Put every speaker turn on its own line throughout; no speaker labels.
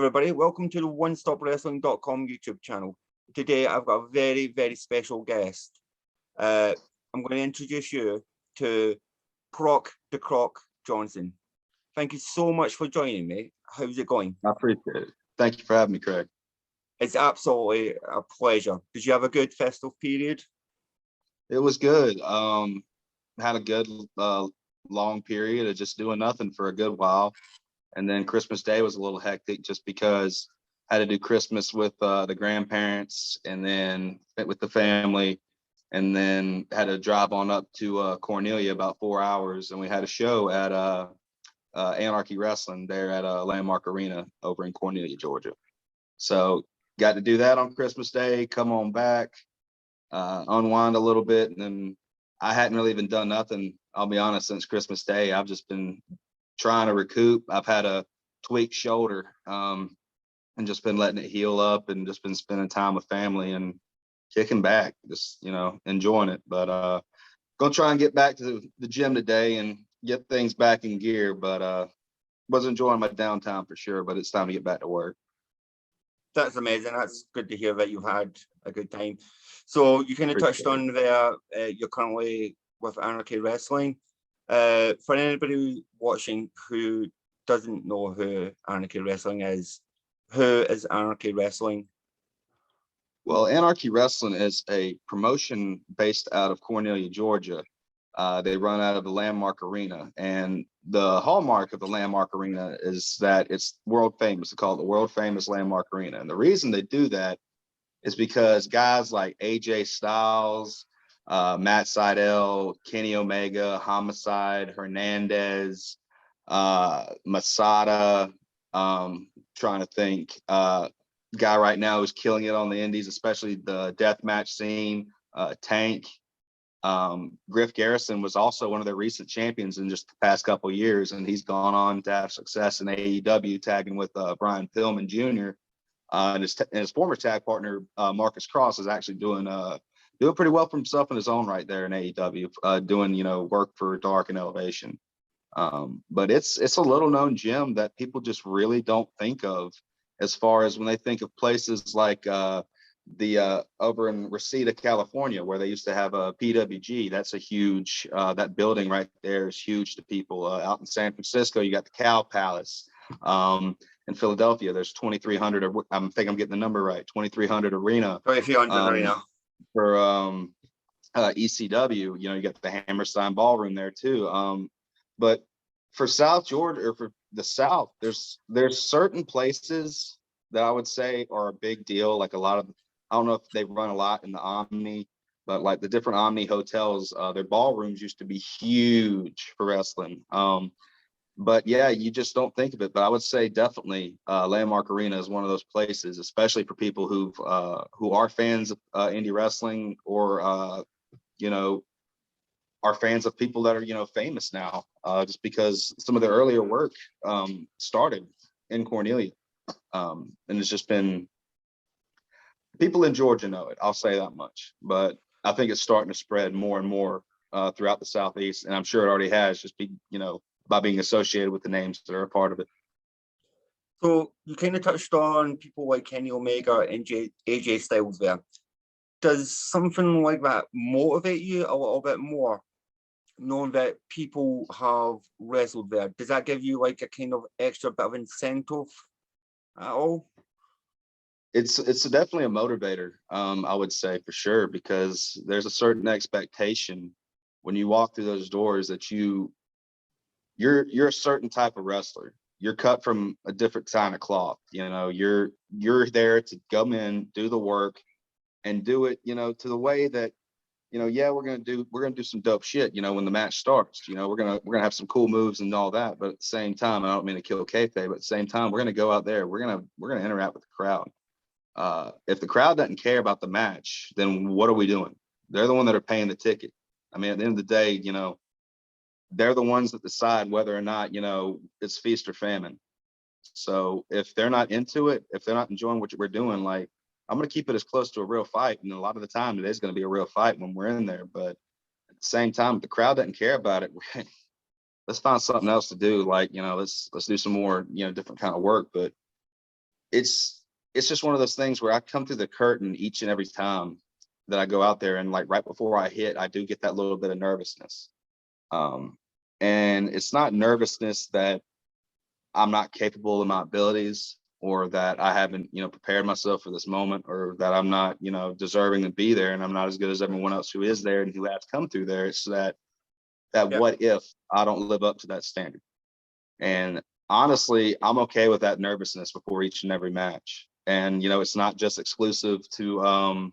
Everybody, welcome to the OneStopWrestling.com YouTube channel. Today I've got a very, very special guest. I'm going to introduce you to Proc The Croc Johnston. Thank you so much for joining me. How's it going?
I appreciate it. Thank you for having me, Craig.
It's absolutely a pleasure. Did you have a good festive period?
It was good. Had a good long period of just doing nothing for a good while. And then Christmas Day was a little hectic just because I had to do Christmas with the grandparents and then with the family, and then had to drive on up to Cornelia about 4 hours. And we had a show at Anarchy Wrestling there at Landmark Arena over in Cornelia, Georgia. So got to do that on Christmas Day, come on back, unwind a little bit. And then I hadn't really even done nothing, I'll be honest, since Christmas Day. I've just been trying to recoup. I've had a tweaked shoulder and just been letting it heal up and just been spending time with family and kicking back, just, enjoying it. But gonna try and get back to the gym today and get things back in gear. But was enjoying my downtime for sure, but it's time to get back to work.
That's amazing. That's good to hear that you've had a good time. So you kind of touched on there, you're currently with Anarchy Wrestling. For anybody watching who doesn't know who Anarchy Wrestling is, who is Anarchy Wrestling?
Well, Anarchy Wrestling is a promotion based out of Cornelia, Georgia. They run out of the Landmark Arena, and the hallmark of the Landmark Arena is that it's world famous. They call it the world famous Landmark Arena. And the reason they do that is because guys like AJ Styles, Matt Sydal, Kenny Omega, Homicide, Hernandez, Masada, trying to think, guy right now who's killing it on the indies, especially the death match scene, Tank. Griff Garrison was also one of their recent champions in just the past couple of years, and he's gone on to have success in AEW, tagging with Brian Pillman Jr. And his former tag partner, Marcus Cross, is actually doing pretty well for himself in his own right there in AEW, doing, work for Dark and Elevation. But it's a little known gym that people just really don't think of, as far as when they think of places like the over in Reseda, California, where they used to have a PWG. That's a huge, that building right there is huge to people. Out in San Francisco, you got the Cow Palace. In Philadelphia, there's 2,300. I think I'm getting the number right. 2,300 arena.
2,300 arena
for ECW. You got the Hammerstein Ballroom there too. But for South Georgia, or for the South, there's certain places that I would say are a big deal. Like a lot of, I don't know if they run a lot in the Omni, but like the different Omni hotels, their ballrooms used to be huge for wrestling. But yeah, you just don't think of it. But I would say definitely Landmark Arena is one of those places, especially for people who are fans of indie wrestling, or are fans of people that are famous now, just because some of their earlier work started in Cornelia, and it's just been, people in Georgia know it. I'll say that much. But I think it's starting to spread more and more throughout the Southeast, and I'm sure it already has, just by being associated with the names that are a part of it.
So you kind of touched on people like Kenny Omega and AJ Styles there. Does something like that motivate you a little bit more, knowing that people have wrestled there? Does that give you like a kind of extra bit of incentive at all?
It's definitely a motivator, I would say, for sure, because there's a certain expectation when you walk through those doors that you're a certain type of wrestler. You're cut from a different kind of cloth. You're there to come in, do the work, and do it, to the way that, yeah, we're gonna do some dope shit, when the match starts. We're gonna have some cool moves and all that. But at the same time, I don't mean to kill kayfabe, but at the same time, we're gonna go out there. We're gonna interact with the crowd. If the crowd doesn't care about the match, then what are we doing? They're the one that are paying the ticket. I mean, at the end of the day, they're the ones that decide whether or not, it's feast or famine. So if they're not into it, if they're not enjoying what we're doing, like, I'm going to keep it as close to a real fight. And a lot of the time it is going to be a real fight when we're in there. But at the same time, if the crowd doesn't care about it, let's find something else to do. Like, let's do some more, different kind of work. But it's just one of those things where I come through the curtain each and every time that I go out there, and like right before I hit, I do get that little bit of nervousness. And it's not nervousness that I'm not capable of my abilities, or that I haven't, prepared myself for this moment, or that I'm not, deserving to be there and I'm not as good as everyone else who is there and who has come through there. It's that what if I don't live up to that standard? And honestly, I'm okay with that nervousness before each and every match. And it's not just exclusive to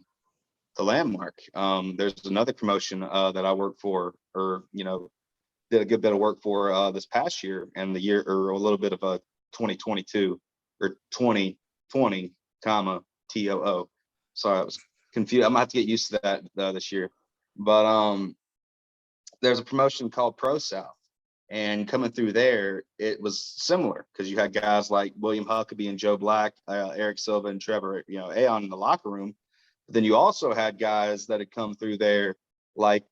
the Landmark. There's another promotion that I work for, or did a good bit of work for this past year, and the year, or a little bit of a 2022 or 2020 comma TOO. Sorry, I was confused. I'm gonna have to get used to that this year. But there's a promotion called ProSouth, and coming through there, it was similar because you had guys like William Huckabee and Joe Black, Eric Silva and Trevor, Aon in the locker room. But then you also had guys that had come through there like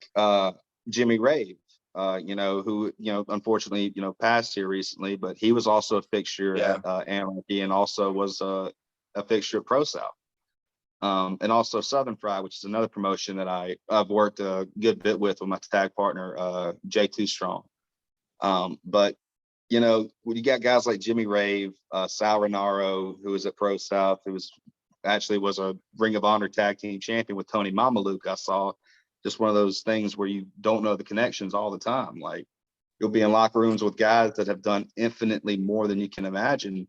Jimmy Rave, who, unfortunately, passed here recently, but he was also a fixture at Anarchy, and also was a fixture at ProSouth. And also Southern Fry, which is another promotion that I've worked a good bit with my tag partner, J2 Strong. But when you got guys like Jimmy Rave, Sal Renaro, who was at ProSouth, who was a Ring of Honor tag team champion with Tony Mamaluke. I saw just one of those things where you don't know the connections all the time. Like, you'll be in locker rooms with guys that have done infinitely more than you can imagine,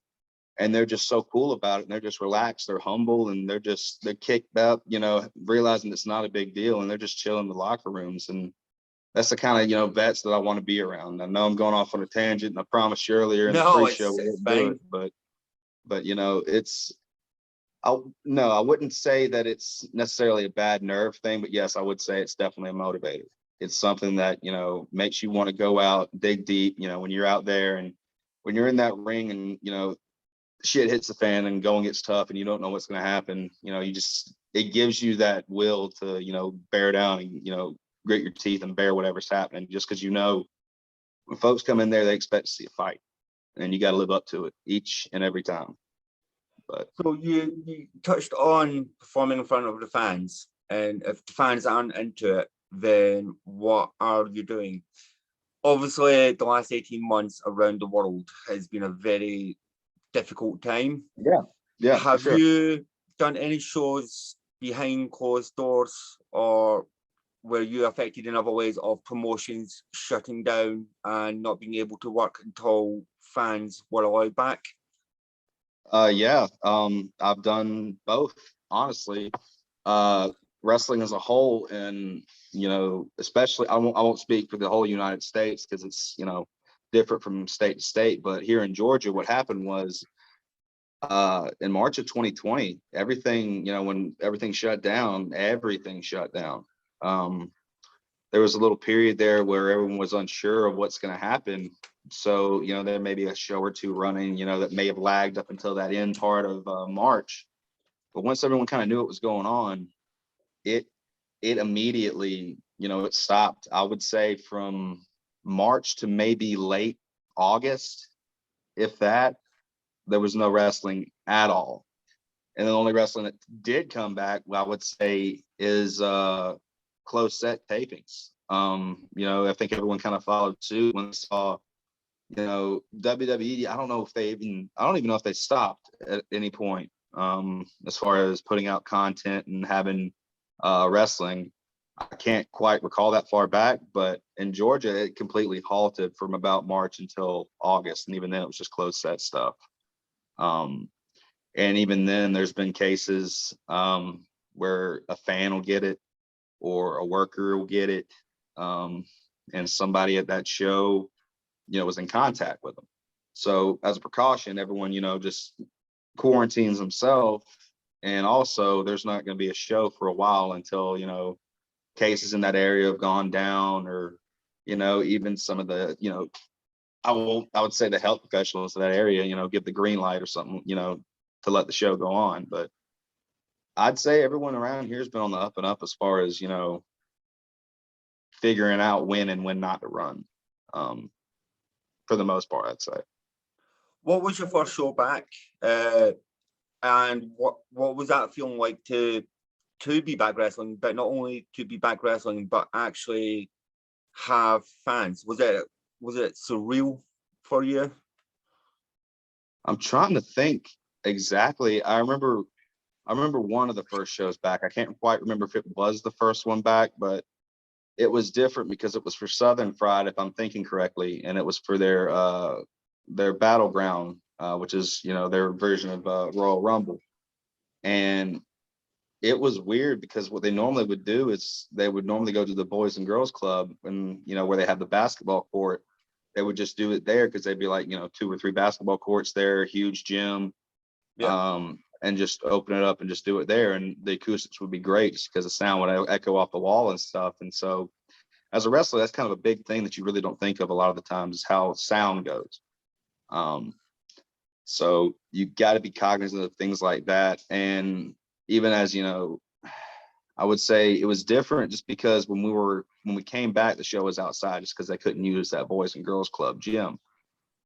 and they're just so cool about it, and they're just relaxed, they're humble, and they're kicked up, realizing it's not a big deal, and they're just chilling in the locker rooms. And that's the kind of vets that I want to be around. I know I'm going off on a tangent, and I promised you earlier in the pre-show we wouldn't do it, but I wouldn't say that it's necessarily a bad nerve thing, but yes, I would say it's definitely a motivator. It's something that, makes you want to go out, dig deep, when you're out there, and when you're in that ring, and, shit hits the fan and going gets tough and you don't know what's going to happen, it gives you that will to, bear down and, grit your teeth and bear whatever's happening, just because, when folks come in there, they expect to see a fight, and you got to live up to it each and every time. But
so you touched on performing in front of the fans, and if the fans aren't into it, then what are you doing? Obviously, the last 18 months around the world has been a very difficult time.
Yeah.
Have
sure.
you done any shows behind closed doors, or were you affected in other ways of promotions shutting down and not being able to work until fans were allowed back?
Yeah. I've done both, honestly. Wrestling as a whole, and especially, I won't speak for the whole United States because it's different from state to state, but here in Georgia, what happened was in March of 2020, everything, when everything shut down, everything shut down. There was a little period there where everyone was unsure of what's going to happen. So, there may be a show or two running, that may have lagged up until that end part of March. But once everyone kind of knew what was going on, it immediately, it stopped. I would say from March to maybe late August, if that, there was no wrestling at all. And the only wrestling that did come back, I would say, is closed set tapings. I think everyone kind of followed suit when they saw, WWE. I don't even know if they stopped at any point as far as putting out content and having wrestling. I can't quite recall that far back, but in Georgia, it completely halted from about March until August. And even then, it was just closed set stuff. And even then, there's been cases where a fan will get it or a worker will get it, and somebody at that show, was in contact with them. So as a precaution, everyone, just quarantines themselves. And also, there's not going to be a show for a while until, cases in that area have gone down, or, even some of the, I would say the health professionals in that area, give the green light or something, to let the show go on. But I'd say everyone around here has been on the up and up as far as, figuring out when and when not to run. For the most part, I'd say.
What was your first show back? And what was that feeling like to be back wrestling, but not only to be back wrestling, but actually have fans? Was it surreal for you?
I'm trying to think exactly. I remember one of the first shows back. I can't quite remember if it was the first one back, but it was different because it was for Southern Fried, if I'm thinking correctly, and it was for their Battleground, which is, you know, their version of Royal Rumble. And it was weird because what they normally would do is they would normally go to the Boys and Girls Club, and, you know, where they have the basketball court, they would just do it there because they'd be like, you know, 2 or 3 basketball courts there, huge gym, and just open it up and just do it there. And the acoustics would be great just because the sound would echo off the wall and stuff. And so as a wrestler, that's kind of a big thing that you really don't think of a lot of the times, is how sound goes. So you got to be cognizant of things like that. And even as, you know, I would say it was different just because when we came back, the show was outside just because they couldn't use that Boys and Girls Club gym.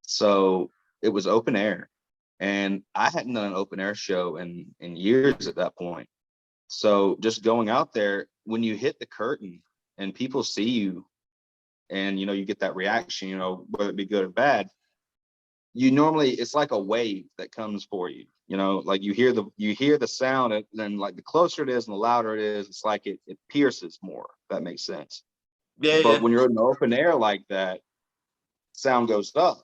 So it was open air. And I hadn't done an open air show in years at that point. So just going out there, when you hit the curtain and people see you and, you know, you get that reaction, you know, whether it be good or bad, you normally, it's like a wave that comes for you, you know, like you hear the sound, and then like the closer it is and the louder it is, it's like it pierces more, if that makes sense. But when you're in the open air like that, sound goes up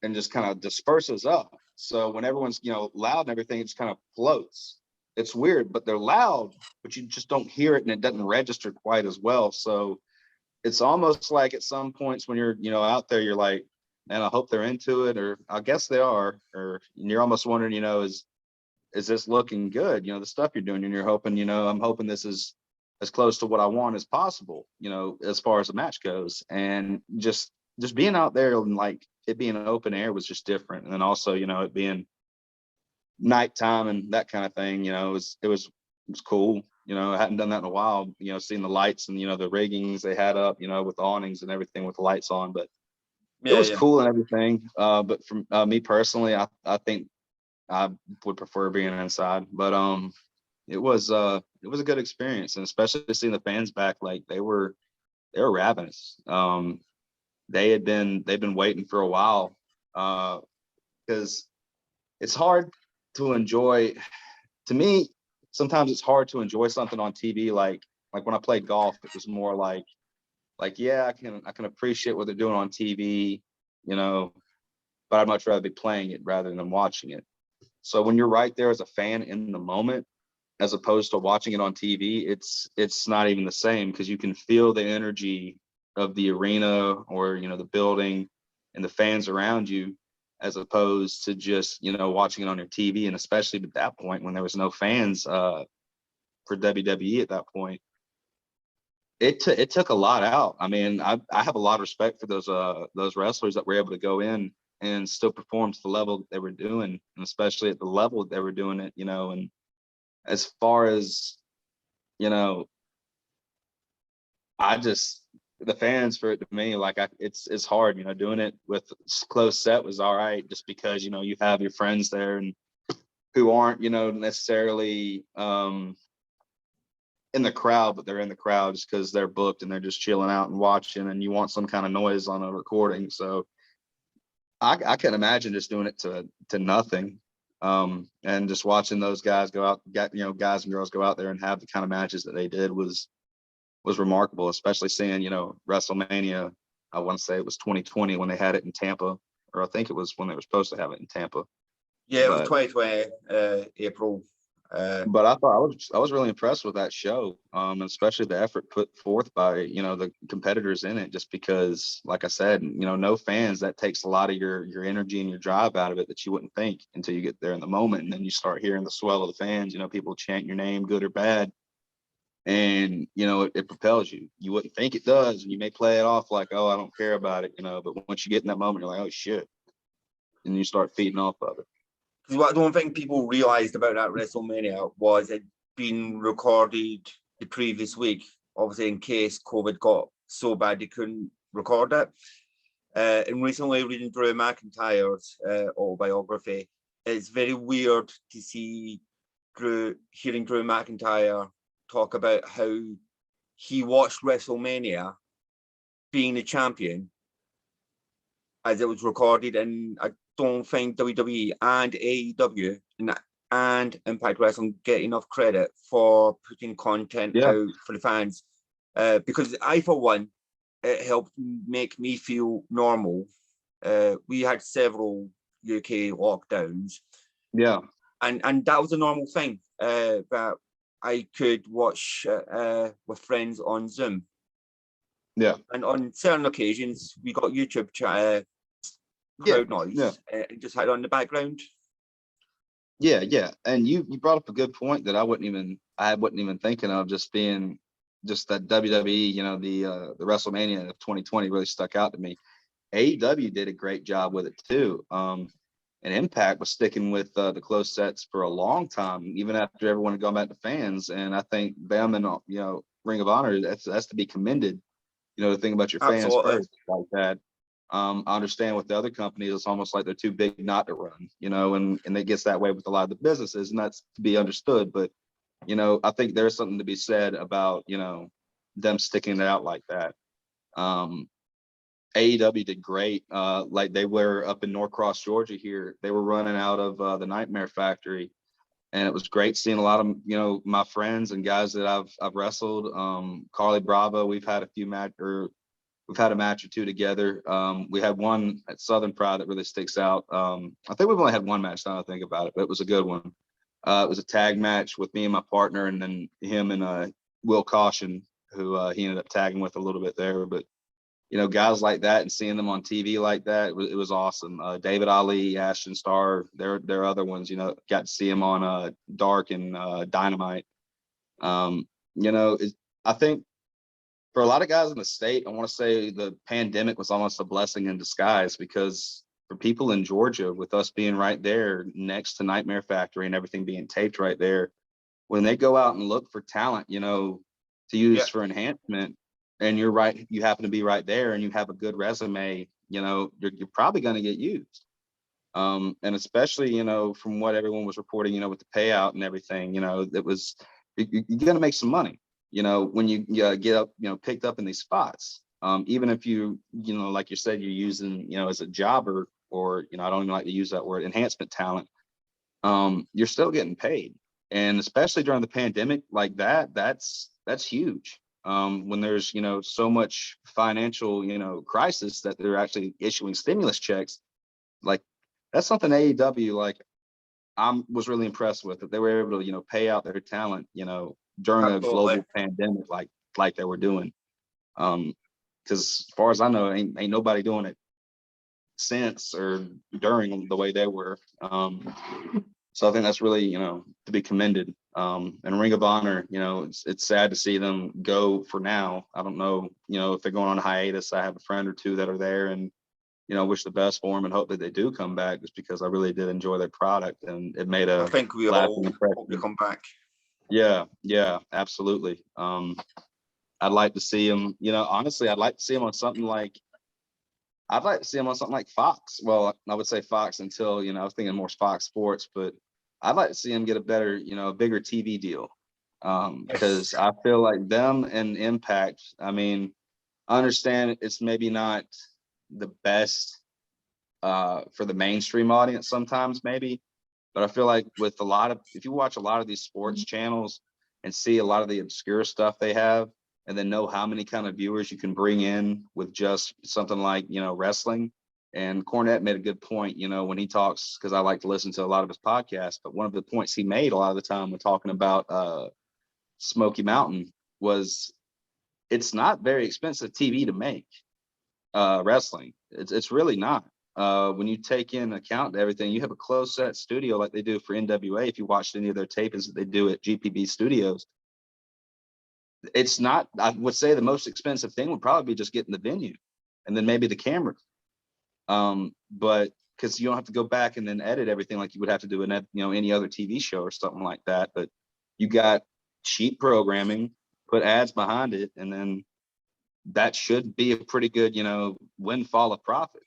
and just kind of disperses up. So when everyone's, you know, loud and everything, it just kind of floats. It's weird, but they're loud, but you just don't hear it and it doesn't register quite as well. So it's almost like at some points when you're, you know, out there, you're like, man, I hope they're into it, or I guess they are, or you're almost wondering, you know, is this looking good? You know, the stuff you're doing, and you're hoping, you know, I'm hoping this is as close to what I want as possible, you know, as far as the match goes. And just being out there and like it being an open air was just different. And then also, you know, it being nighttime and that kind of thing, you know, it was cool. You know, I hadn't done that in a while, you know, seeing the lights and, you know, the riggings they had up, you know, with the awnings and everything with the lights on, but it was cool and everything. But from me personally, I think I would prefer being inside, but it was a good experience, and especially seeing the fans back, like they were ravenous. They've been waiting for a while, because it's hard to enjoy. To me, sometimes it's hard to enjoy something on TV. Like when I played golf, it was more like yeah, I can appreciate what they're doing on TV, you know, but I'd much rather be playing it rather than watching it. So when you're right there as a fan in the moment, as opposed to watching it on TV, it's not even the same, because you can feel the energy of the arena, or, you know, the building and the fans around you, as opposed to just, you know, watching it on your TV. And especially at that point when there was no fans for WWE at that point, it took a lot out. I mean, I have a lot of respect for those wrestlers that were able to go in and still perform to the level that they were doing, and especially at the level that they were doing it, you know. And as far as, you know, the fans, for it to me, like it's hard, you know, doing it with close set was all right, just because, you know, you have your friends there and who aren't, you know, necessarily in the crowd, but they're in the crowd just because they're booked and they're just chilling out and watching, and you want some kind of noise on a recording. So I can imagine just doing it to nothing, and just watching those guys go out, you know, guys and girls go out there and have the kind of matches that they did was remarkable, especially seeing, you know, Wrestlemania. I want to say it was 2020 when they had it in Tampa, or I think it was when they were supposed to have it in Tampa.
Yeah, it was 2020 April.
But I thought I was really impressed with that show, especially the effort put forth by, you know, the competitors in it. Just because, like I said, you know, no fans, that takes a lot of your energy and your drive out of it that you wouldn't think until you get there in the moment, and then you start hearing the swell of the fans. You know, people chant your name, good or bad, and, you know, it propels you. You wouldn't think it does, and you may play it off like, oh, I don't care about it, you know. But once you get in that moment, you're like, oh shit, and you start feeding off of it.
Because what I don't think people realised about that WrestleMania was it being recorded the previous week, obviously in case COVID got so bad they couldn't record it. And recently, reading Drew McIntyre's autobiography, it's very weird to see hearing Drew McIntyre talk about how he watched WrestleMania being the champion as it was recorded, and I don't think WWE and AEW and Impact Wrestling get enough credit for putting content out for the fans, because I, for one, it helped make me feel normal. We had several UK lockdowns, and that was a normal thing, that I could watch with friends on Zoom. And on certain occasions, we got YouTube crowd noise and just had it on the background.
And you brought up a good point that I wasn't even thinking of, just that WWE, the WrestleMania of 2020 really stuck out to me. AEW did a great job with it too. And Impact was sticking with the closed sets for a long time, even after everyone had gone back to fans. And I think them and Ring of Honor, that's to be commended. To think about your fans first like that. I understand with the other companies, it's almost like they're too big not to run, and it gets that way with a lot of the businesses, and that's to be understood. But, I think there's something to be said about, them sticking it out like that. AEW did great. Like they were up in Norcross, Georgia here. They were running out of the Nightmare Factory. And it was great seeing a lot of, my friends and guys that I've wrestled. Carly Bravo, we've had a match or two together. We had one at Southern Pride that really sticks out. I think we've only had one match now I think about it, but it was a good one. It was a tag match with me and my partner, and then him and Will Caution, who he ended up tagging with a little bit there. But guys like that and seeing them on TV like that, it was awesome. David Ali, Ashton Starr, they're other ones, got to see him on Dark and Dynamite. I think for a lot of guys in the state, I want to say the pandemic was almost a blessing in disguise, because for people in Georgia, with us being right there next to Nightmare Factory and everything being taped right there, when they go out and look for talent, to use for enhancement, and you're right, you happen to be right there and you have a good resume, you're probably going to get used. And especially, from what everyone was reporting, with the payout and everything, it was, you're going to make some money, when you get up, picked up in these spots. Even if you, like you said, you're using, as a jobber, or, I don't even like to use that word, enhancement talent, you're still getting paid. And especially during the pandemic like that, that's huge. When there's, so much financial, crisis that they're actually issuing stimulus checks, like that's something AEW, like was really impressed with, that they were able to, pay out their talent, during a global pandemic, like they were doing. Because as far as I know, ain't nobody doing it since or during the way they were. So I think that's really, to be commended. And Ring of Honor, it's sad to see them go for now. I don't know, if they're going on a hiatus. I have a friend or two that are there, and, wish the best for them and hope that they do come back, just because I really did enjoy their product, and it made a.
I think we all hope to come back.
Yeah, absolutely. I'd like to see them, honestly, I'd like to see them on something like, Fox. Well, I would say Fox until, I was thinking more Fox Sports, but I'd like to see them get a better, a bigger TV deal. Because I feel like them and Impact, I mean, I understand it's maybe not the best for the mainstream audience sometimes, maybe, but I feel like with if you watch a lot of these sports channels and see a lot of the obscure stuff they have, and then know how many kind of viewers you can bring in with just something like, wrestling. And Cornette made a good point, when he talks, because I like to listen to a lot of his podcasts, but one of the points he made a lot of the time when talking about Smoky Mountain was, it's not very expensive TV to make wrestling. It's really not. When you take in account everything, you have a closed set studio like they do for NWA. If you watched any of their tapings that they do at GPB Studios, it's not, I would say the most expensive thing would probably be just getting the venue and then maybe the camera. But because you don't have to go back and then edit everything like you would have to do in any other TV show or something like that. But you got cheap programming, put ads behind it, and then that should be a pretty good, windfall of profit.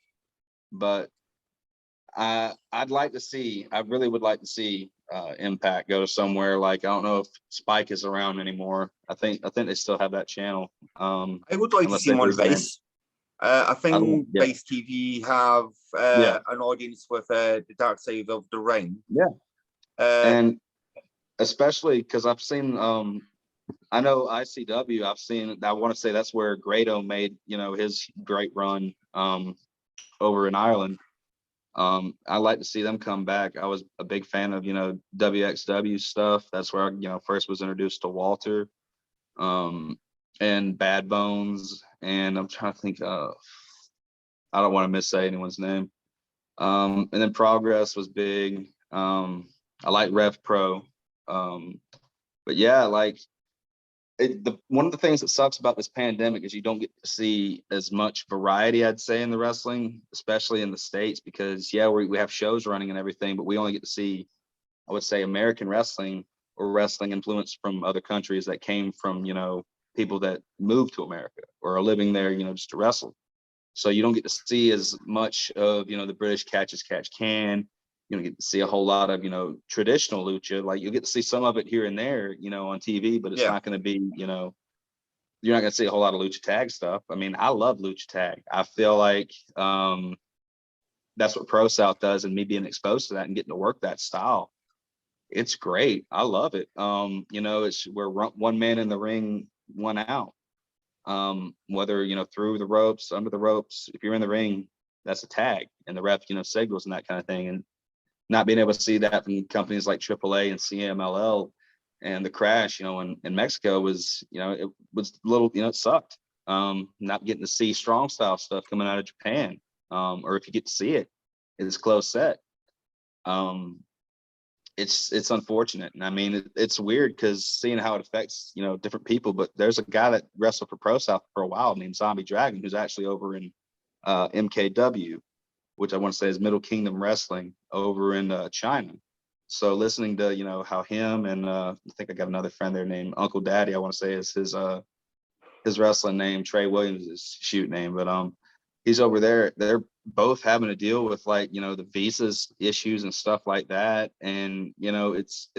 But I'd like to see. I really would like to see Impact go to somewhere like, I don't know if Spike is around anymore. I think they still have that channel.
I would like to
Unless
see
they
him on
rebrand.
Vice. I think
Yeah.
Vice TV have
Yeah.
an audience with the Dark Side of the Ring.
Yeah.
Uh,
And especially because I've seen, I know ICW. I've seen. I want to say that's where Grado made, his great run over in Ireland. I like to see them come back. I was a big fan of, WXW stuff. That's where I, first was introduced to Walter, and Bad Bones. And I'm trying to think of, I don't want to missay anyone's name. And then Progress was big. I like Rev Pro. But yeah, like one of the things that sucks about this pandemic is you don't get to see as much variety, I'd say, in the wrestling, especially in the States, because we have shows running and everything, but we only get to see, I would say, American wrestling or wrestling influence from other countries that came from, people that moved to America or are living there, just to wrestle. So you don't get to see as much of, the British catch as catch can. You don't get to see a whole lot of, traditional lucha. Like, you'll get to see some of it here and there, on TV, but it's not going to be, you're not going to see a whole lot of lucha tag stuff. I mean, I love lucha tag. I feel like that's what ProSouth does, and me being exposed to that and getting to work that style, it's great. I love it. We're one man in the ring, one out. Whether, through the ropes, under the ropes, if you're in the ring, that's a tag, and the ref, signals and that kind of thing. And not being able to see that from companies like AAA and CMLL and the Crash, in Mexico was, it was a little, it sucked. Not getting to see strong style stuff coming out of Japan. Or if you get to see it, it's close set. It's unfortunate. And I mean, it's weird because seeing how it affects, different people, but there's a guy that wrestled for ProSouth for a while named Zombie Dragon, who's actually over in MKW, which I want to say is Middle Kingdom Wrestling over in China. So listening to, how him and I think I got another friend there named Uncle Daddy, I want to say is his wrestling name. Trey Williams is shoot name, but he's over there. They're both having to deal with, like, the visas issues and stuff like that. And, it's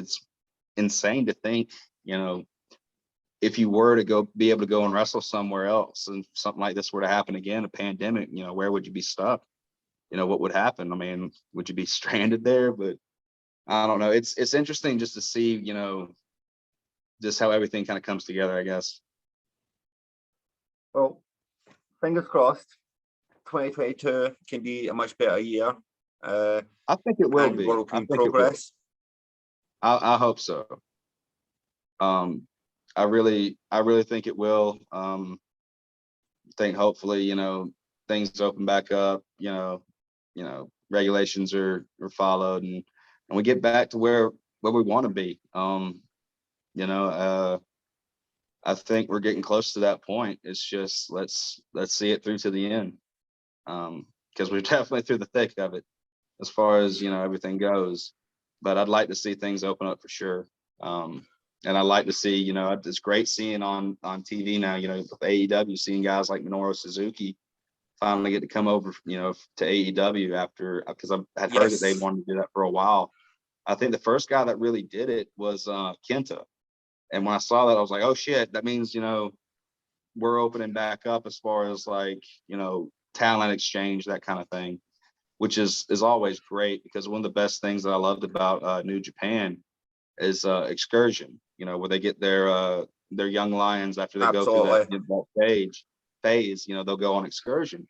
insane to think, if you were to be able to go and wrestle somewhere else and something like this were to happen again, a pandemic, where would you be stuck? What would happen? I mean, would you be stranded there? But I don't know. It's interesting just to see, just how everything kind of comes together, I guess.
Well, fingers crossed, 2022 can be a much better year.
I think it will be.
World can progress.
I hope so. I really think it will. Think hopefully, things open back up, regulations are followed, and we get back to where we want to be. I think we're getting close to that point. It's just let's see it through to the end, because we're definitely through the thick of it as far as everything goes. But I'd like to see things open up for sure. And I like to see, it's great seeing on TV now, with AEW, seeing guys like Minoru Suzuki finally get to come over, to AEW because I had heard that they wanted to do that for a while. I think the first guy that really did it was Kenta. And when I saw that, I was like, oh shit, that means, we're opening back up as far as, like, talent exchange, that kind of thing, which is always great, because one of the best things that I loved about New Japan is excursion, where they get their young lions after they go through that phase, they'll go on excursion.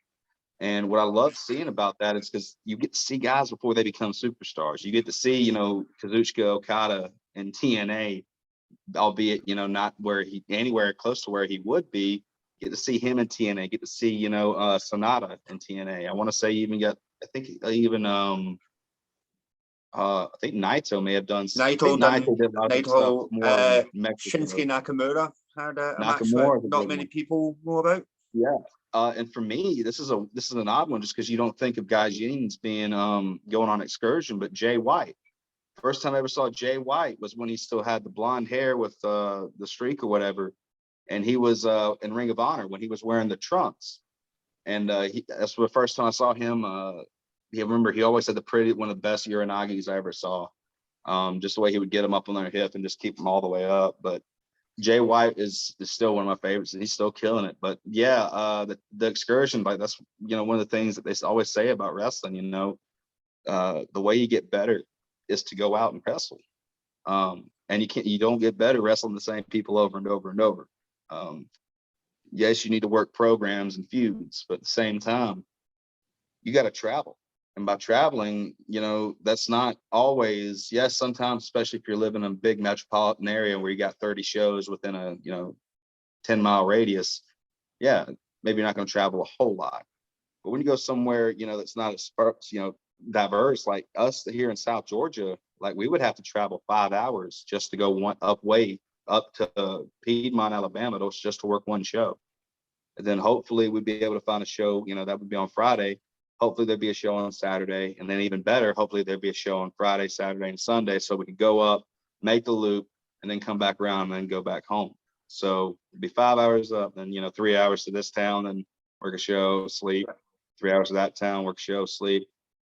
And what I love seeing about that is because you get to see guys before they become superstars. You get to see, Kazuchika Okada in TNA, albeit, not anywhere close to where he would be. Get to see him in TNA, get to see, Sonata in TNA. I want to say even got, I think Naito may have done.
Naito
did a lot of stuff more Mexico.
Shinsuke Nakamura had a match that not many people know about.
Yeah. And for me, this is an odd one, just because you don't think of Gaijins being going on excursion, but Jay White. First time I ever saw Jay White was when he still had the blonde hair with the streak or whatever, and he was in Ring of Honor when he was wearing the trunks, and that's the first time I saw him he always said one of the best Uranagis I ever saw. Just the way he would get them up on their hip and just keep them all the way up. But Jay White is still one of my favorites, and he's still killing it. But yeah, the excursion, like that's one of the things that they always say about wrestling. The way you get better is to go out and wrestle. And you don't get better wrestling the same people over and over and over. Yes, you need to work programs and feuds, but at the same time, you got to travel. And by traveling, that's not always, yes, sometimes, especially if you're living in a big metropolitan area where you got 30 shows within a, 10-mile radius. Yeah, maybe you're not going to travel a whole lot. But when you go somewhere, that's not as, diverse, like us here in South Georgia, like we would have to travel 5 hours just to go up to Piedmont, Alabama, just to work one show. And then hopefully we'd be able to find a show, that would be on Friday. Hopefully there'd be a show on Saturday, and then even better, hopefully there'd be a show on Friday, Saturday, and Sunday, so we could go up, make the loop, and then come back around and then go back home. So it'd be 5 hours up, then 3 hours to this town and work a show, sleep. 3 hours to that town, work a show, sleep.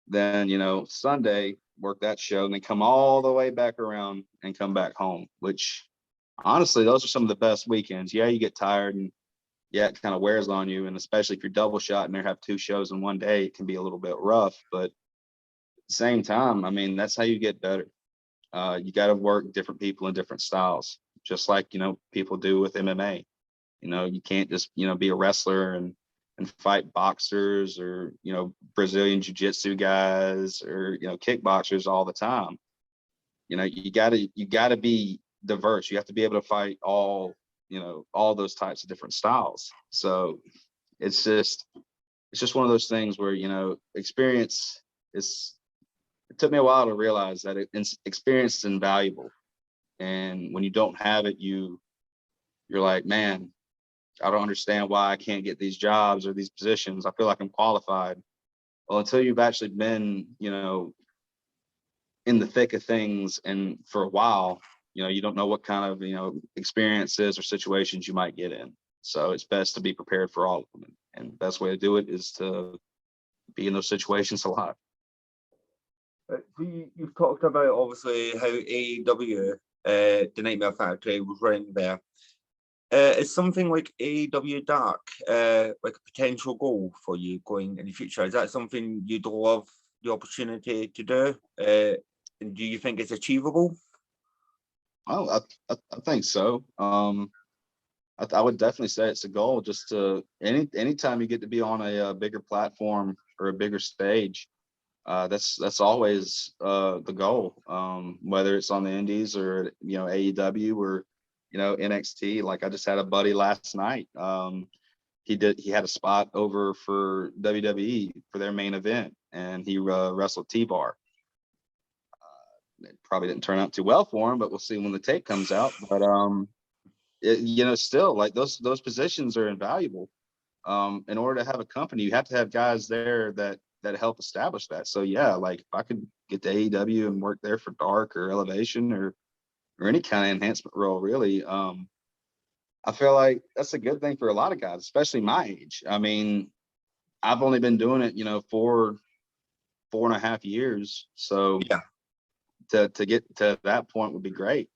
Then Sunday work that show, and then come all the way back around and come back home. Which honestly, those are some of the best weekends. Yeah, you get tired, and yeah, it kind of wears on you, and especially if you're double shot and you have 2 shows in one day, it can be a little bit rough. But at the same time, I mean, that's how you get better. You got to work different people in different styles, just like people do with MMA. You can't just be a wrestler and fight boxers or Brazilian jiu-jitsu guys or kickboxers all the time. You gotta be diverse. You have to be able to fight all those types of different styles. So it's just one of those things where experience is. It took me a while to realize that experience is invaluable, and when you don't have it, you're like, man, I don't understand why I can't get these jobs or these positions. I feel like I'm qualified. Well, until you've actually been, in the thick of things and for a while, you don't know what kind of, experiences or situations you might get in. So it's best to be prepared for all of them. And the best way to do it is to be in those situations a lot.
So you've talked about obviously how AEW, the Nightmare Factory, was running there. Is something like AEW Dark like a potential goal for you going in the future? Is that something you'd love the opportunity to do? And do you think it's achievable?
Oh, I think so. I would definitely say it's a goal. Just to anytime you get to be on a bigger platform or a bigger stage, that's always the goal. Whether it's on the Indies or AEW or NXT. Like I just had a buddy last night. He had a spot over for WWE for their main event, and he wrestled T-Bar. It probably didn't turn out too well for him, but we'll see when the tape comes out. But still, like those positions are invaluable. In order to have a company, you have to have guys there that help establish that. So yeah, like if I could get to AEW and work there for Dark or Elevation or any kind of enhancement role, really, I feel like that's a good thing for a lot of guys, especially my age. I mean, I've only been doing it, 4.5 years. So
Yeah.
To get to that point would be great,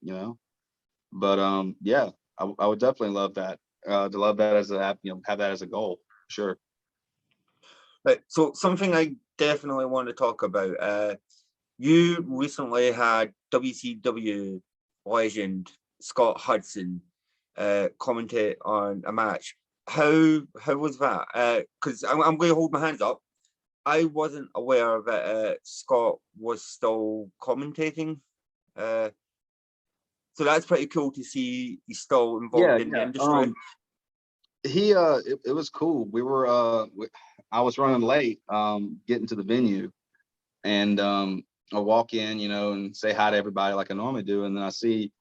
But yeah, I would definitely love that. To love that as a have that as a goal, sure.
Right. So something I definitely want to talk about. You recently had WCW legend Scott Hudson commentate on a match. How was that? Because I'm going to hold my hands up. I wasn't aware that Scott was still commentating. So that's pretty cool to see he's still involved in the industry.
It was cool. We were I was running late, getting to the venue, and I walk in, and say hi to everybody like I normally do, and then I see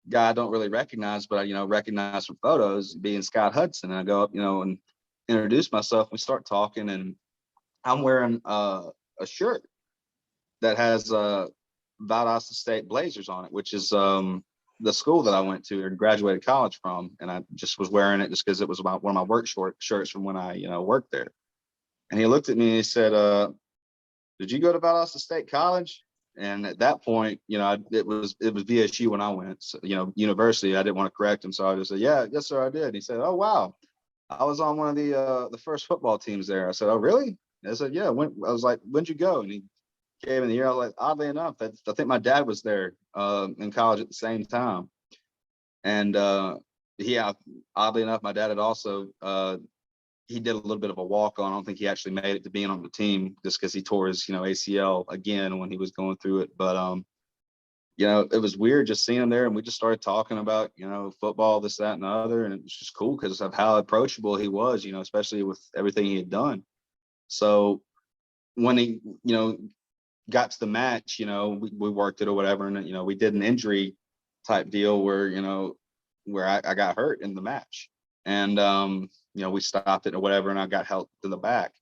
a guy I don't really recognize, but I recognize from photos being Scott Hudson, and I go up, and introduce myself. We start talking, and I'm wearing a shirt that has Valdosta State Blazers on it, which is the school that I went to or graduated college from, and I just was wearing it just because it was one of my work shirts from when I worked there. And he looked at me and he said, did you go to Valdosta State College? And at that point, it was VSU when I went, so, university. I didn't want to correct him, so I just said, yeah, yes, sir, I did. And he said, oh, wow, I was on one of the first football teams there. I said, oh, really? I said, yeah. I was like, when'd you go? And he gave me the year. I was like, oddly enough, I think my dad was there in college at the same time. And yeah, oddly enough, my dad had also he did a little bit of a walk on. I don't think he actually made it to being on the team just because he tore his ACL again when he was going through it. But it was weird just seeing him there, and we just started talking about football, this, that, and the other, and it was just cool because of how approachable he was, especially with everything he had done. So when he got to the match, we worked it or whatever, and we did an injury type deal where I got hurt in the match, and we stopped it or whatever, and I got helped to the back.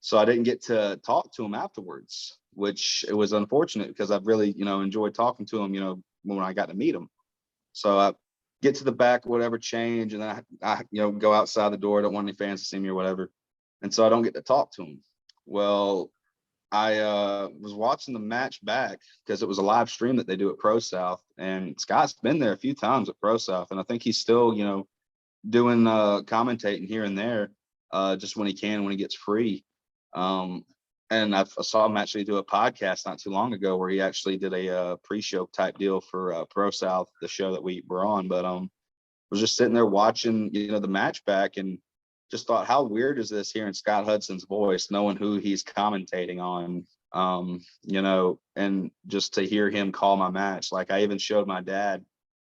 So I didn't get to talk to him afterwards, which it was unfortunate because I've really, enjoyed talking to him, when I got to meet him. So I get to the back, whatever, change, and then I go outside the door. I don't want any fans to see me or whatever. And so I don't get to talk to him. Well, I was watching the match back because it was a live stream that they do at ProSouth, and Scott's been there a few times at ProSouth, and I think he's still, doing commentating here and there, just when he can, when he gets free. And I saw him actually do a podcast not too long ago where he actually did a pre-show type deal for ProSouth, the show that we were on. But was just sitting there watching, the match back, and just thought, how weird is this hearing Scott Hudson's voice, knowing who he's commentating on, and just to hear him call my match. Like, I even showed my dad,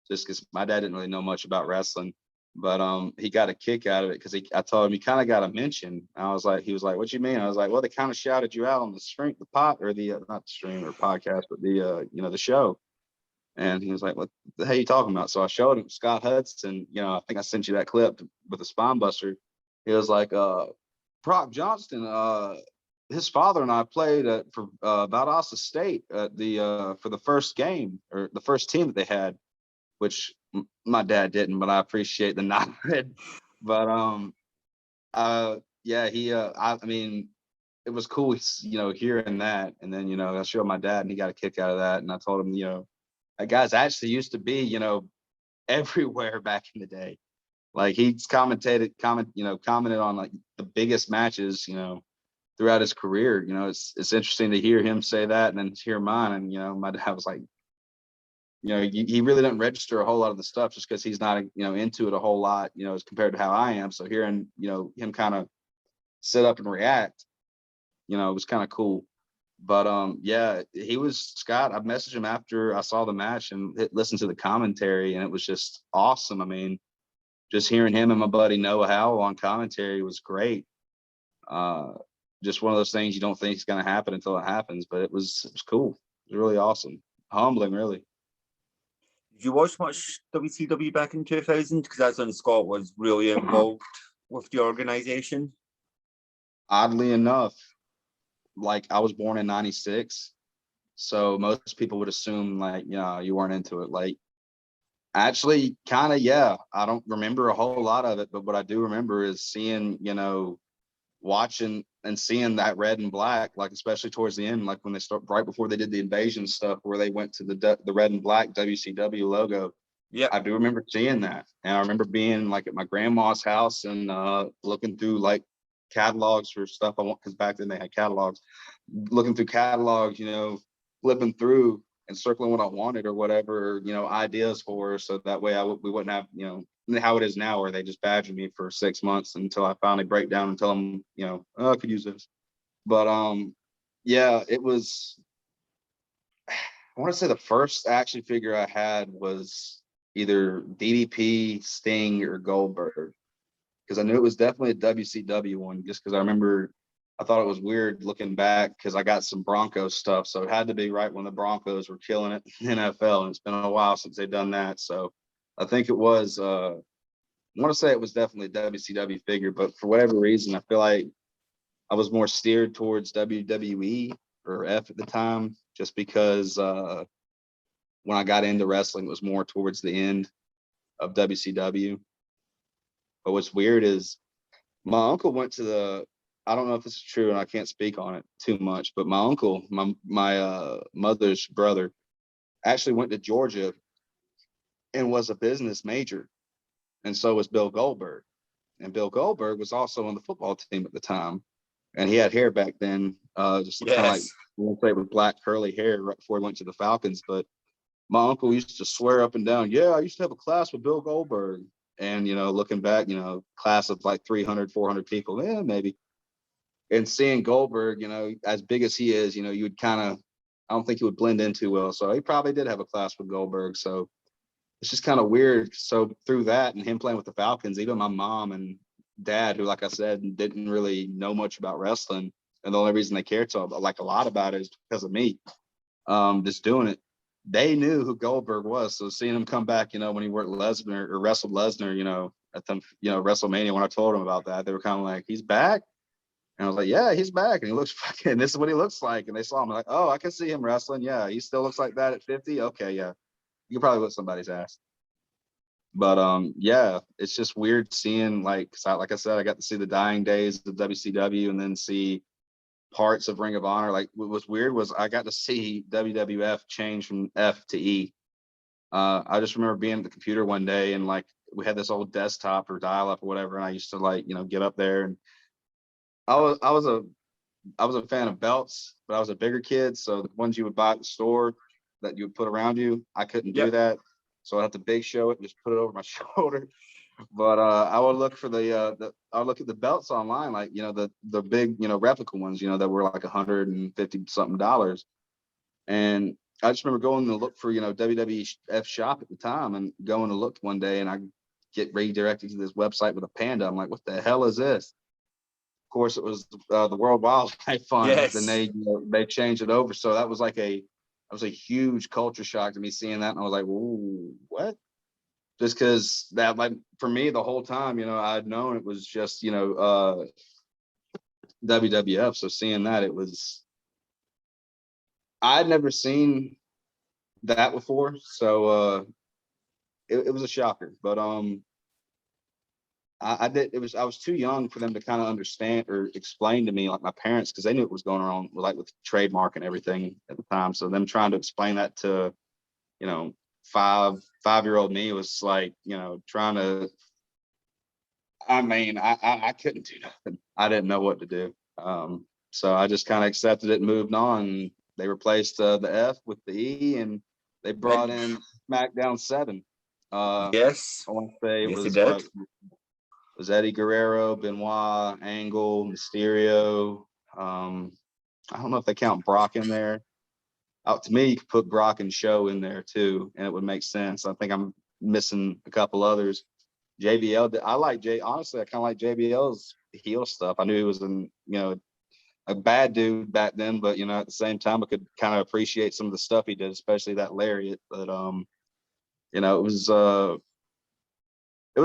just because my dad didn't really know much about wrestling, but he got a kick out of it because I told him, you kind of got a mention. He was like, what you mean? I was like, well, they kind of shouted you out on the stream, the pot, or the not the stream or podcast, but the the show. And he was like, what the hell are you talking about? So I showed him Scott Hudson. I think I sent you that clip with the spine buster. He was like, Proc Johnston, his father and I played for Valdosta State at for the first game, or the first team that they had, which my dad didn't, but I appreciate the nod. But yeah, I mean, it was cool, hearing that. And then, I showed my dad, and he got a kick out of that. And I told him, that guy's actually used to be, everywhere back in the day. Like, he's commented on like the biggest matches, throughout his career. It's interesting to hear him say that and then hear mine. And, my dad was like, he really doesn't register a whole lot of the stuff just because he's not, into it a whole lot, as compared to how I am. So hearing, him kind of sit up and react, it was kind of cool. But yeah, Scott. I messaged him after I saw the match and listened to the commentary, and it was just awesome. I mean, just hearing him and my buddy Noah Howell on commentary was great. Just one of those things you don't think is going to happen until it happens, but it was cool. It was really awesome, humbling, really.
Did you watch much WCW back in 2000? Because that's when Scott was really involved with the organization.
Oddly enough, like, I was born in '96, so most people would assume like, you weren't into it. Like, actually, kind of, yeah. I don't remember a whole lot of it, but what I do remember is seeing, watching and seeing that red and black, like, especially towards the end, like when they start right before they did the invasion stuff, where they went to the red and black WCW logo. Yeah, I do remember seeing that, and I remember being like at my grandma's house and looking through like catalogs for stuff I want, because back then they had catalogs, looking through catalogs, flipping through and circling what I wanted or whatever, ideas for, so that way we wouldn't have, how it is now where they just badger me for 6 months until I finally break down and tell them, I could use this. But yeah, it was, I want to say the first action figure I had was either DDP, Sting, or Goldberg, because I knew it was definitely a WCW one, just because I thought it was weird looking back because I got some Broncos stuff. So it had to be right when the Broncos were killing it in the NFL. And it's been a while since they've done that. So I think it was, I want to say it was definitely a WCW figure, but for whatever reason, I feel like I was more steered towards WWE or F at the time, just because when I got into wrestling, it was more towards the end of WCW. But what's weird is my uncle went to I don't know if this is true, and I can't speak on it too much, but my uncle, my mother's brother, actually went to Georgia and was a business major, and so was Bill Goldberg. And Bill Goldberg was also on the football team at the time, and he had hair back then, just kind of like
Yes.
with black curly hair right before he went to the Falcons. But my uncle used to swear up and down, yeah, I used to have a class with Bill Goldberg. And, looking back, class of like 300, 400 people, yeah, maybe. And seeing Goldberg, as big as he is, you would kind of, I don't think he would blend in too well. So he probably did have a class with Goldberg. So it's just kind of weird. So through that and him playing with the Falcons, even my mom and dad, who, like I said, didn't really know much about wrestling, and the only reason they cared so like a lot about it is because of me, just doing it. They knew who Goldberg was. So seeing him come back, when he worked Lesnar or wrestled Lesnar, at the Wrestlemania, when I told them about that, they were kind of like, he's back. And I was like, yeah, he's back. And he looks fucking, this is what he looks like. And they saw him like, oh, I can see him wrestling. Yeah, he still looks like that at 50. Okay, yeah. You could probably whip somebody's ass. But yeah, it's just weird seeing like I said, I got to see the dying days of WCW and then see parts of Ring of Honor. Like what was weird was I got to see WWF change from F to E. I just remember being at the computer one day and like we had this old desktop or dial up or whatever, and I used to like get up there, and I was a fan of belts, but I was a bigger kid, so the ones you would buy at the store that you would put around you, I couldn't do
Yep.
that. So I had to big show it and just put it over my shoulder. But I would look for I would look at the belts online, like the big replica ones, that were like $150 something. And I just remember going to look for WWF shop at the time, and going to look one day, and I get redirected to this website with a panda. I'm like, what the hell is this? Of course, it was the World Wildlife Fund.
Yes.
Then they changed it over, so that was a huge culture shock to me seeing that, and I was like, "Ooh, what?" Just because that, like, for me, the whole time, I'd known it was just WWF. So seeing that, I'd never seen that before, so it was a shocker. But I was too young for them to kind of understand or explain to me, like my parents, because they knew what was going on with trademark and everything at the time. So them trying to explain that to, 5-year-old me was like, trying to, I mean, I couldn't do nothing. I didn't know what to do. So I just kind of accepted it and moved on. They replaced the F with the E, and they brought in SmackDown 7.
Yes.
I want to say it
Yes, they
was
did.
was Eddie Guerrero, Benoit, Angle, Mysterio. I don't know if they count Brock in there. To me, you could put Brock and Show in there too, and it would make sense. I think I'm missing a couple others. JBL, I like honestly, I kind of like JBL's heel stuff. I knew he was a bad dude back then, but at the same time, I could kind of appreciate some of the stuff he did, especially that lariat. But it was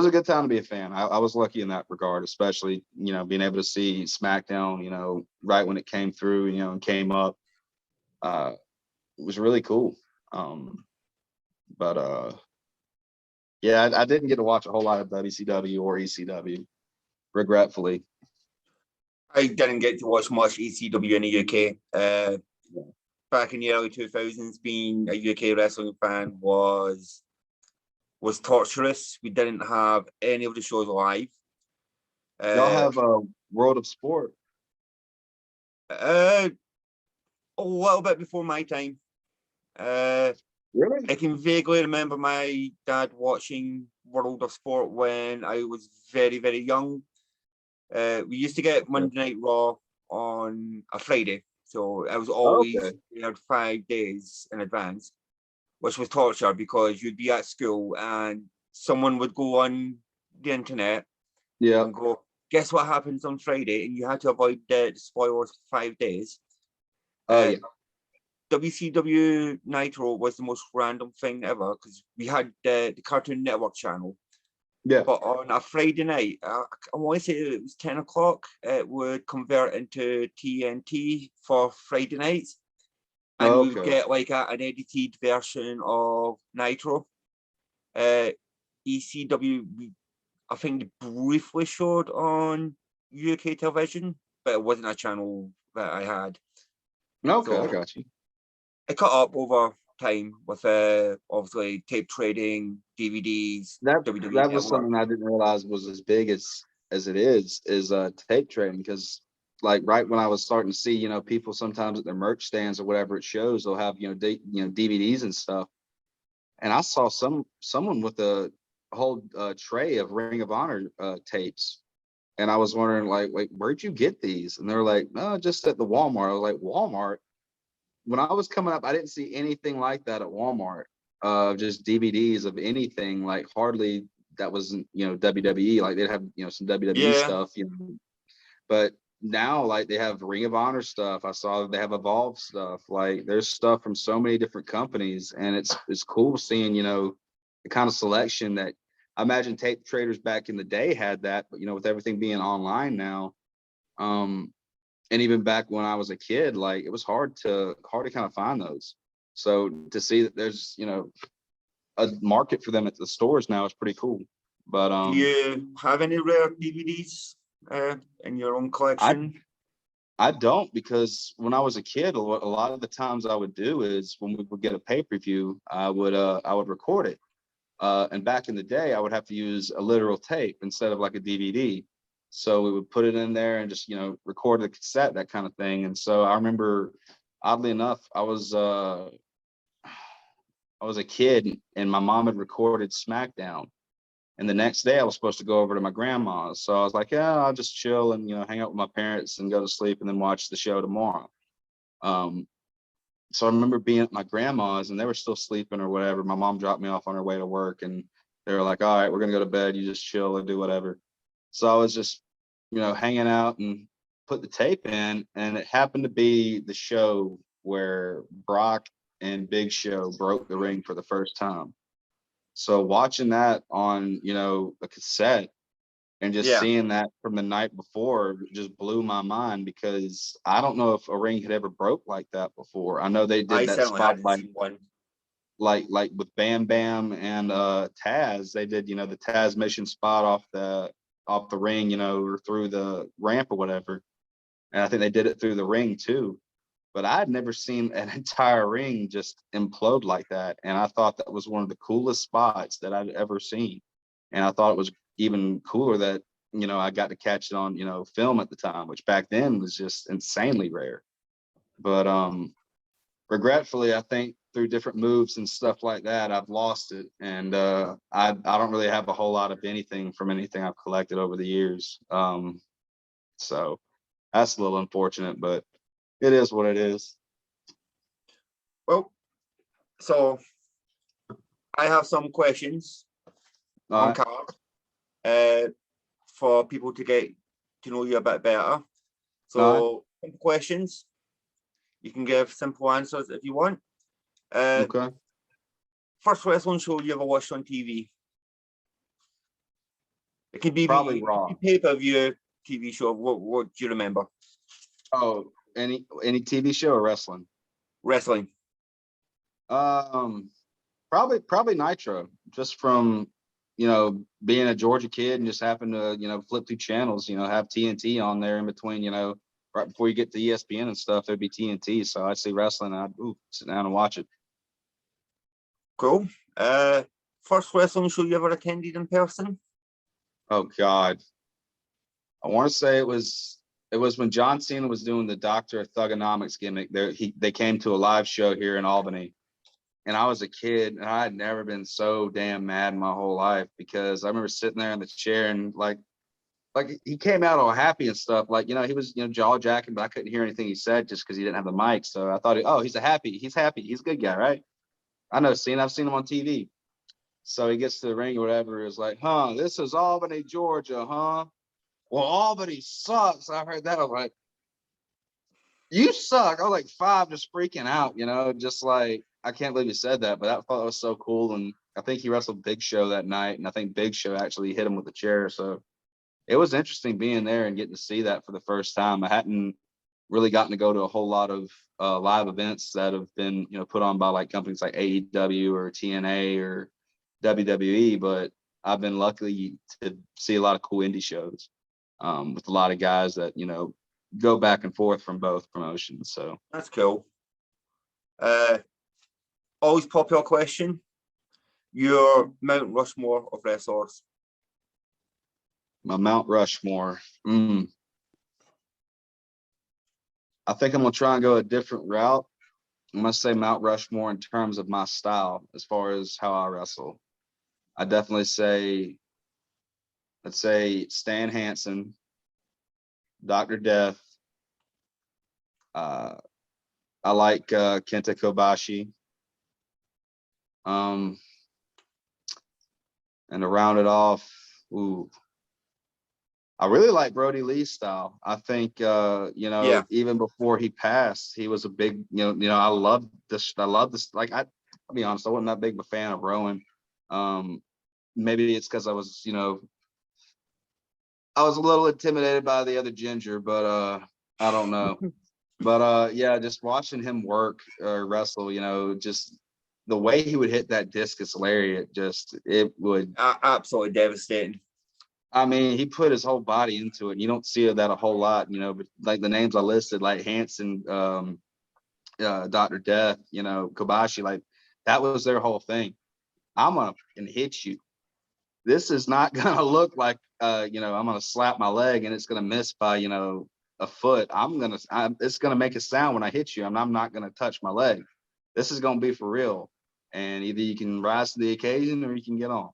a good time to be a fan. I was lucky in that regard, especially, being able to see SmackDown, right when it came through, and came up. It was really cool. But yeah, I didn't get to watch a whole lot of WCW or ECW, regretfully.
I didn't get to watch much ECW in the UK. Back in the early 2000s, being a UK wrestling fan was torturous. We didn't have any of the shows live.
Y'all have a World of Sport.
A little bit before my time.
Really?
I can vaguely remember my dad watching World of Sport when I was very, very young. We used to get Monday Night Raw on a Friday, so it was always aired 5 days in advance, which was torture because you'd be at school and someone would go on the internet and go, guess what happens on Friday? And you had to avoid the spoilers for 5 days. WCW Nitro was the most random thing ever because we had the Cartoon Network channel.
Yeah.
But on a Friday night, I want to say it was 10 o'clock, it would convert into TNT for Friday nights. And we would get like an edited version of Nitro. ECW, I think, briefly showed on UK television. but it wasn't a channel that I had.
Okay,
So
I got you.
I cut up over time with obviously tape trading, DVDs, WWE
That was
Network.
something I didn't realize was as big as it is tape trading, because like right when I was starting to see, people sometimes at their merch stands or whatever it shows, they'll have, DVDs and stuff. And I saw someone with a whole tray of Ring of Honor tapes. And I was wondering, like, wait, where'd you get these? And they were like, no, just at the Walmart. I was like, Walmart? When I was coming up, I didn't see anything like that at Walmart. Just DVDs of anything, like hardly that wasn't, WWE. Like they'd have, some WWE
Yeah,
stuff, But now, like they have Ring of Honor stuff. I saw that they have Evolve stuff. Like there's stuff from so many different companies, and it's cool seeing, the kind of selection that I imagine tape traders back in the day had that, but with everything being online now, and even back when I was a kid, like it was hard to kind of find those. So to see that there's, a market for them at the stores now is pretty cool. But
do you have any rare DVDs in your own
I
collection?
I don't, because when I was a kid, a lot of the times I would do is when we would get a pay-per-view, I would record it. And back in the day, I would have to use a literal tape instead of like a DVD. So we would put it in there and just, record the cassette, that kind of thing. And so I remember, oddly enough, I was a kid and my mom had recorded SmackDown. And the next day I was supposed to go over to my grandma's. So I was like, yeah, I'll just chill and, hang out with my parents and go to sleep and then watch the show tomorrow. Um, so I remember being at my grandma's and they were still sleeping or whatever. My mom dropped me off on her way to work and they were like, all right, we're going to go to bed. You just chill and do whatever. So I was just, hanging out and put the tape in, and it happened to be the show where Brock and Big Show broke the ring for the first time. So watching that on, a cassette and just
Yeah,
seeing that from the night before just blew my mind, because I don't know if a ring had ever broke like that before. I know they
I
did that
certainly hadn't
spotlight
seen one.
like with Bam Bam and Taz. They did, the Taz mission spot off the ring, or through the ramp or whatever. And I think they did it through the ring too. But I had never seen an entire ring just implode like that. And I thought that was one of the coolest spots that I'd ever seen. And I thought it was even cooler that, I got to catch it on, film at the time, which back then was just insanely rare. But regretfully, I think through different moves and stuff like that, I've lost it. And I don't really have a whole lot of anything from anything I've collected over the years. So that's a little unfortunate, but it is what it is.
Well, so I have some questions
All
on
right.
card for people to get to know you a bit better.
All right.
So, simple questions. You can give simple answers if you want.
Okay.
First wrestling show you ever watched on TV? It could be
Probably Raw.
pay-per-view TV show. What do you remember?
Oh, any TV show or wrestling?
Wrestling.
Probably Nitro, just from, being a Georgia kid and just happen to, flip through channels, have TNT on there in between, right before you get to ESPN and stuff, there'd be TNT. So I'd see wrestling and I'd sit down and watch it.
Cool. First wrestling show you ever attended in person?
Oh God. I want to say it was when John Cena was doing the Doctor of Thugonomics gimmick. They came to a live show here in Albany. And I was a kid and I had never been so damn mad in my whole life, because I remember sitting there in the chair and like he came out all happy and stuff. Like, he was, jaw jacking, but I couldn't hear anything he said just because he didn't have the mic. So I thought, oh, he's happy. He's a good guy, right? I know Cena, I've seen him on TV. So he gets to the ring or whatever. It's like, this is Albany, Georgia, huh? Well, Albany sucks. I heard that. I was like, you suck. I was like 5, just freaking out, just like, I can't believe he said that, but I thought it was so cool. And I think he wrestled Big Show that night, and I think Big Show actually hit him with a chair. So it was interesting being there and getting to see that for the first time. I hadn't really gotten to go to a whole lot of live events that have been, put on by like companies like AEW or TNA or WWE, but I've been lucky to see a lot of cool indie shows with a lot of guys that, go back and forth from both promotions. So
That's cool. Always popular question. Your Mount Rushmore of wrestlers.
my Mount Rushmore. I think I'm gonna try and go a different route. I'm gonna say Mount Rushmore in terms of my style, as far as how I wrestle. I definitely say, let's say Stan Hansen, Dr. Death. I like Kenta Kobashi. And to round it off, I really like Brody Lee's style. I think even before he passed, he was a big, I love this. Like I'll be honest, I wasn't that big of a fan of Rowan. Maybe it's because I was a little intimidated by the other ginger, but I don't know. But yeah, just watching him work or wrestle, just the way he would hit that discus lariat, it would
absolutely devastating.
I mean, he put his whole body into it. And you don't see that a whole lot, but like the names I listed, like Hanson, Dr. Death, Kobashi, like that was their whole thing. I'm gonna hit you. This is not gonna look like I'm gonna slap my leg and it's gonna miss by a foot. It's gonna make a sound when I hit you, and I'm not gonna touch my leg. This is gonna be for real. And either you can rise to the occasion or you can get on.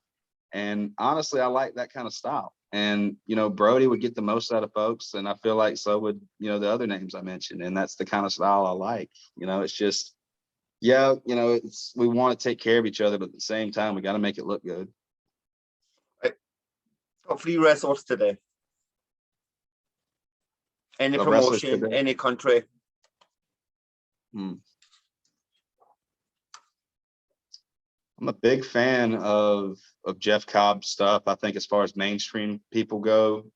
And honestly, I like that kind of style. And, Brody would get the most out of folks. And I feel like so would, the other names I mentioned. And that's the kind of style I like. It's just, we want to take care of each other, but at the same time, we got to make it look good.
Top 3 wrestlers today. Any promotion, any country.
I'm a big fan of Jeff Cobb's stuff. I think as far as mainstream people go,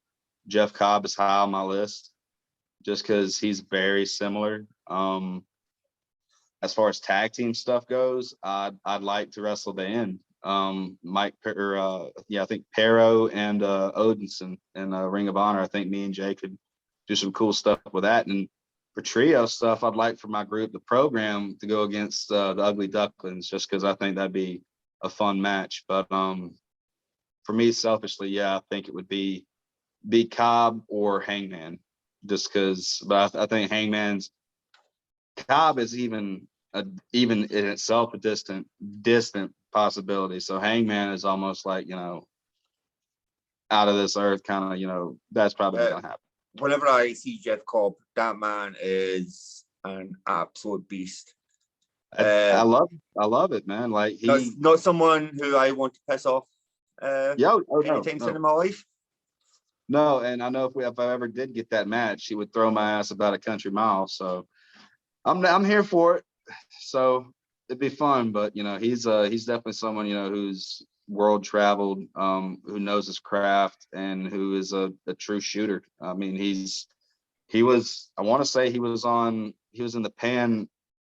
Jeff Cobb is high on my list just because he's very similar. As far as tag team stuff goes, I'd like to wrestle the End. I think Pero and Odinson in Ring of Honor. I think me and Jay could do some cool stuff with that. And for trio stuff, I'd like for my group, the program, to go against the Ugly Ducklings, just because I think that'd be a fun match. But for me, selfishly, I think it would be Cobb or Hangman, just because. But I think Cobb is even in itself a distant possibility. So Hangman is almost like out of this earth, kind of. That's probably not gonna happen.
Whenever I see Jeff Cobb, that man is an absolute beast.
I love it, man. Like
he's not someone who I want to piss off. Anytime soon in my life.
No, and I know if I ever did get that match, he would throw my ass about a country mile. So I'm here for it. So it'd be fun, but he's definitely someone who's world traveled, who knows his craft, and who is a true shooter. I mean, I want to say he was in the Pan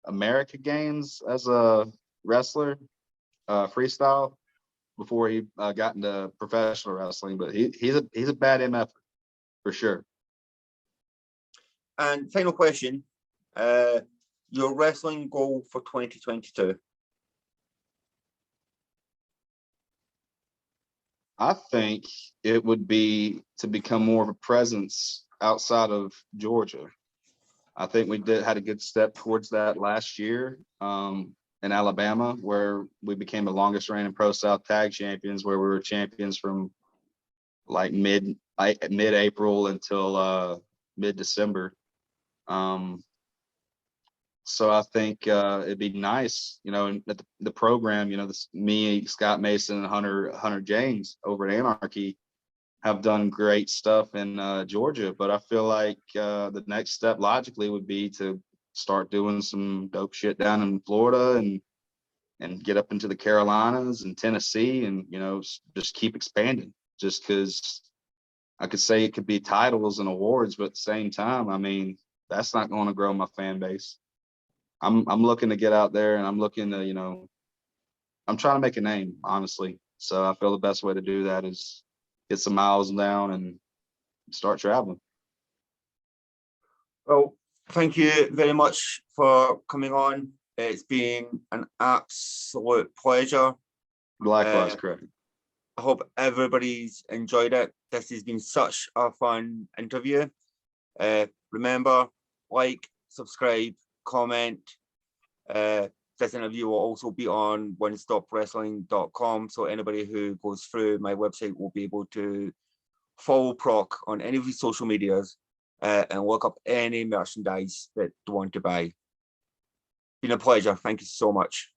America Games as a wrestler, freestyle, before he got into professional wrestling. But he's a bad MF for sure.
And final question, your wrestling goal for 2022?
I think it would be to become more of a presence outside of Georgia. I think we had a good step towards that last year in Alabama, where we became the longest reigning ProSouth tag champions, where we were champions from like mid-April until mid-December. So I think it'd be nice, at the program, me, Scott Mason, and Hunter James over at Anarchy have done great stuff in Georgia. But I feel like the next step logically would be to start doing some dope shit down in Florida and get up into the Carolinas and Tennessee and, just keep expanding, just because I could say it could be titles and awards, but at the same time, I mean, that's not going to grow my fan base. I'm looking to get out there, and I'm looking to, I'm trying to make a name, honestly. So I feel the best way to do that is get some miles down and start traveling.
Well, thank you very much for coming on. It's been an absolute pleasure.
Likewise, Craig.
I hope everybody's enjoyed it. This has been such a fun interview. Remember, like, subscribe, comment. This interview will also be on onestopwrestling.com, so anybody who goes through my website will be able to follow Proc on any of his social medias and look up any merchandise that they want to buy. Been a pleasure. Thank you so much.